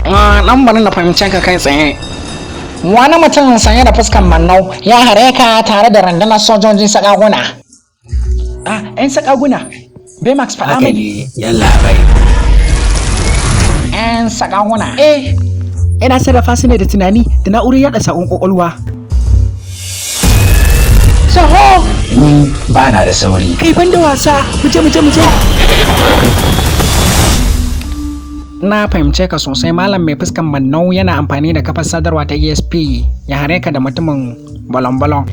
Dan bari na fahimce ka kai tsaye. Wani mutum sanye da fuskan mannau ya hare ka tare da rundunar sojojin sakaguna. 'Yan sakaguna. Baymax faɗa Haka mai. ne, yalla bai. 'Yan sakaguna. Ina sarrafa su ne da tunani da na'urar yaɗa saƙon ƙwaƙwalwa. Saho! Ni ba na da sauri. Kai ban da wasa, mu je. Na fahimce ka sosai, malam mai fuskan mannau yana amfani da kafar sadarwa ta ESP ya hare ka da mutumin balon-balon.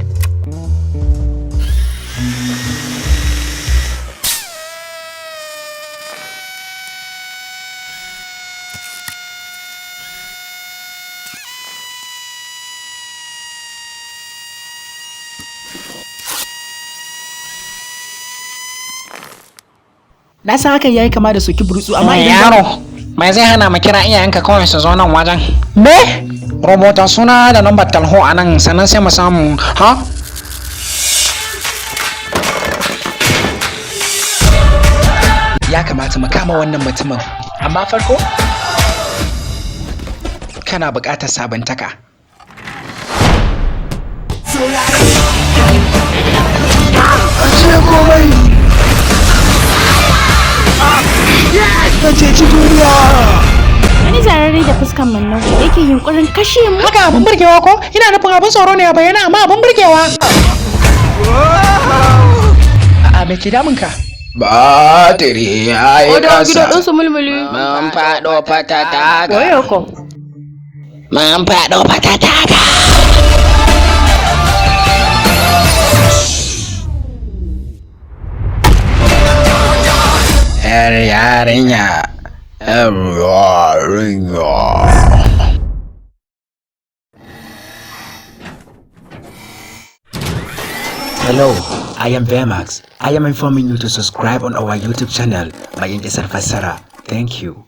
Na san hakan yayi kama da soki burutsu amma idan Yaro, mai zai hana mu kira iyayenka kawai su zo nan wajen? me? Rubuta suna da lambar talho a nan sannan sai mu samu, ha? Ya kamata mu kama wannan mutumin. Amma farko kana buƙatar sabantaka. Wani zararre da fuskan mannau yake yunkurin kashe mu. Haka abin burgewa ko? Ina nufin abin tsoro ne a bayyana amma abin burgewa. A'a me ke damun ka? Batiri ya yi ƙasa. ɗinsu mulmuli. Mun faɗo fatata. Wayo ko. Mun faɗo fatata. Yar yarinya. Yar yarinya. Hello, I am Baymax. I am informing you to subscribe on our YouTube channel, Mai Isar Fassara. Thank you.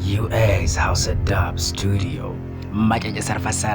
US House of Dub Studio, Mai Isar Fassara.